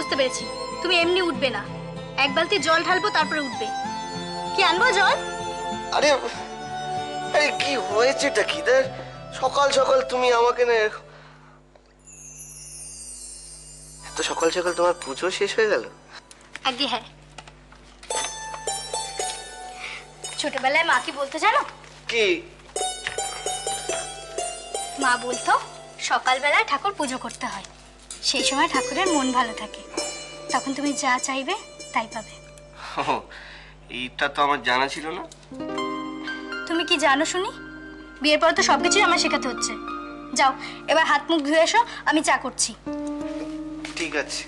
বুঝতে পেরেছি, তুমি এমনি উঠবে না, এক বালতি জল ঢালবো তারপরে উঠবে। কি আনবো জল? আরে আরে কি হয়েছেটা কি দের? সকাল সকাল তুমি আমাকে না, এত সকাল সকাল তোমার পুজো শেষ হয়ে গেল? আগে হ্যাঁ। ছোটবেলায় মা কি বলতে জানো? কি? মা বলতো সকালবেলায় ঠাকুর পুজো করতে হয়, সেই সময় ঠাকুরের মন ভালো থাকে, তখন তুমি যা চাইবে তাই পাবে। এইটা তো আমার জানা ছিল না। তুমি কি জানো শুনি? বিয়ের পর তো সবকিছুই আমার শেখাতে হচ্ছে। যাও এবার হাত মুখ ধুয়ে এসো, আমি চা করছি। ঠিক আছে।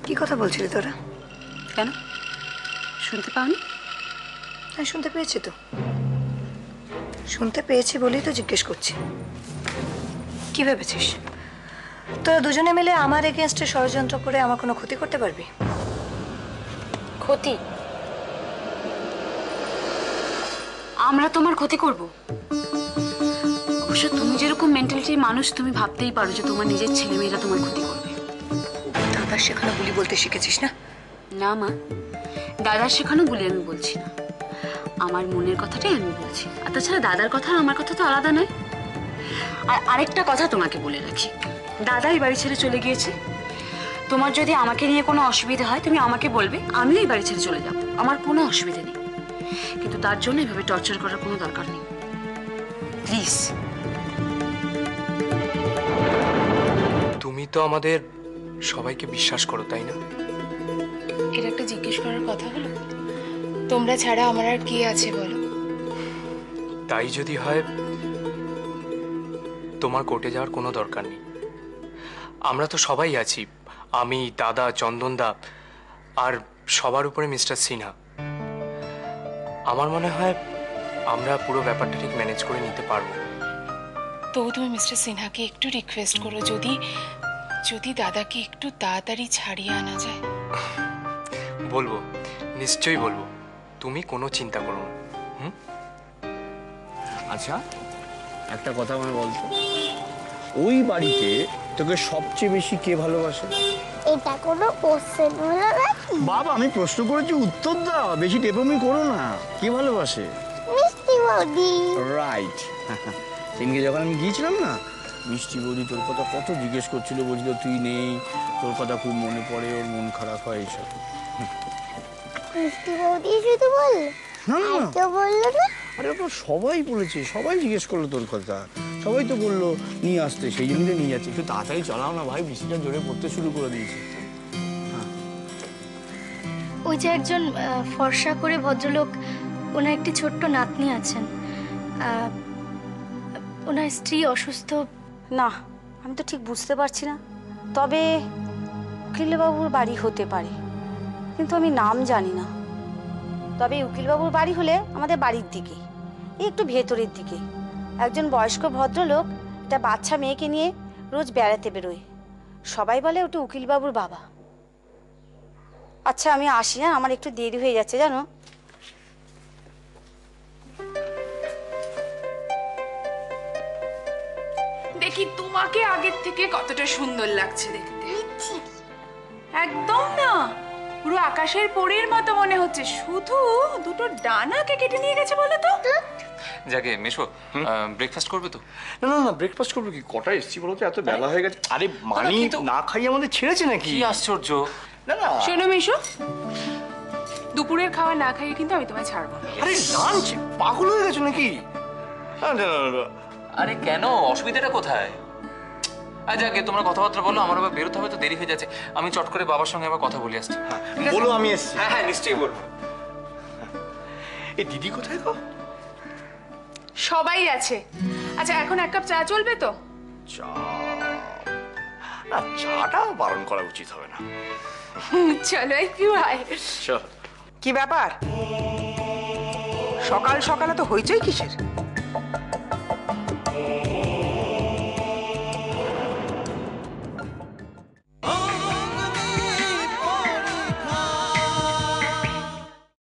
কি কথা বলছিলি তোরা? কেন শুনতে পাওনি? হ্যাঁ শুনতে পেয়েছি তো, শুনতে পেয়েছি বলেই তো জিজ্ঞেস করছি। কি ভেবেছিস তোরা দুজনে মিলে আমার এগেনস্টে ষড়যন্ত্র করে আমার কোনো ক্ষতি করতে পারবি? ক্ষতি? আমরা তোমার ক্ষতি করব? অবশ্য তুমি যেরকম মেন্টালিটির মানুষ, তুমি ভাবতেই পারো যে তোমার নিজের ছেলেমেয়েরা তোমার ক্ষতি করবে। দাদা সেখানে বুলি বলতে শিখেছিস না? না মা, দাদার শেখানো বলে আমি বলছি না, আমার মনের কথাটাই আমি বলছি। আর তাছাড়া দাদার কথা আর আমার কথা তো আলাদা নয়। আর আরেকটা কথা তোমাকে বলে রাখি, দাদা এই বাড়ি ছেড়ে চলে গিয়েছে। তোমার যদি আমাকে নিয়ে কোনো অসুবিধা হয় তুমি আমাকে বলবে, আমিও এই বাড়ি ছেড়ে চলে যাব, আমার কোনো অসুবিধা নেই। কিন্তু তার জন্য এভাবে টর্চার করার কোনো দরকার নেই, প্লিজ। তুমি তো আমাদের সবাইকে বিশ্বাস করো, তাই না? এটা একটা জিজ্ঞেস করার কথা হলো? তোমরা ছাড়া আমার আর কে আছে বলো? তাই যদি হয় তোমার কোর্টে যাওয়ার কোনো দরকার নেই। আমরা তো সবাই আছি, আমি, দাদা, চন্দনদা, আর সবার উপরে মিস্টার সিনহা। আমার মনে হয় আমরা পুরো ব্যাপারটা ঠিক ম্যানেজ করে নিতে পারবো। তবু তুমি মিস্টার সিনহাকে একটু রিকোয়েস্ট করো, যদি যদি দাদাকে একটু তাড়াতাড়ি ছাড়িয়ে আনা যায়। বলবো, নিশ্চয়ই বলবো, তুমি কোনো চিন্তা করো না। আচ্ছা একটা কথা আমায় বলতো, ওই বাড়িতে তোকে সবচেয়ে বেশি কে ভালোবাসে? এটা কোনো কোশ্চেন হলো নাকি? বাবা আমি প্রশ্ন করেছি, উত্তর দাও, বেশি টেপমি করো না। কে ভালোবাসে? মিষ্টি বৌদি। রাইট। সেদিনকে যখন আমি গিয়েছিলাম না, মিষ্টি বৌদি তোর কথা কত জিজ্ঞেস করছিল, বলছিল তুই নেই, তোর কথা খুব মনে পড়ে, ওর মন খারাপ হয় এইসব। মিষ্টি বৌদি শুধু বললো? আর কেউ বললো না? আরে ওটা সবাই বলেছে, সবাই জিজ্ঞেস করলো তোর কথা, সবাই তো বললো নিয়ে আসতে, সেই জন্যই নিয়ে যাচ্ছে। একটু তাড়াতাড়ি চালাও না ভাই, বৃষ্টিটা জোরে পড়তে শুরু করে দিয়েছে। ওই যে একজন ফর্সা করে ভদ্রলোক, ওনার একটি ছোট্ট নাতনি আছেন, ওনার স্ত্রী অসুস্থ। না, আমি তো ঠিক বুঝতে পারছি না, তবে উকিলবাবুর বাড়ি হতে পারে, কিন্তু আমি নাম জানি না। তবে উকিলবাবুর বাড়ি হলে আমাদের বাড়ির দিকে, একটু ভেতরের দিকে। একজন বয়স্ক ভদ্রলোক একটা বাচ্চা মেয়েকে নিয়ে রোজ বেড়াতে বেরোয়, সবাই বলে ওটা উকিলবাবুর বাবা। আচ্ছা আমি আসি, হ্যাঁ, আমার একটু দেরি হয়ে যাচ্ছে জানো। দেখি তোমাকে আগের থেকে কতটা সুন্দর লাগছে দেখতে। একদম না, পুরো আকাশের পরীর মতো মনে হচ্ছে, শুধু দুটো ডানাকে কেটে নিয়ে গেছে বলো তো। যাকে মেশো, ব্রেকফাস্ট করবে তো? না না না, ব্রেকফাস্ট করবো কি? কটা এসছি বলো তো, এত বেলা হয়ে গেছে। আরে মানি না খাইয়ে আমাদের ছেড়েছে নাকি? কি আশ্চর্য! না না শোনো মেশো, দুপুরের খাওয়া না খাইয়ে কিন্তু আমি তোমায় ছাড়বো না। আরে লাঞ্চ, পাগল হয়ে গেছো নাকি? আরে কেন, অসুবিধাটা কোথায়? যাকে তোমরা কথাবার্তা বলো, আমার আবার বেরোতে হবে তো, দেরি হয়ে যাচ্ছে। আমি চট করে বাবার সঙ্গে আবার কথা বলে আসছি। বলো আমি এসছি। হ্যাঁ হ্যাঁ নিশ্চয়ই বলবো। এই দিদি কোথায় গো? সবাই আছে। আচ্ছা এখন এক কাপ চা চলবে তো? চা না, চাটা বারণ করা উচিত হবে না। চলো একটু আয়। কি ব্যাপার, সকাল সকালে তো হইচই কিসের?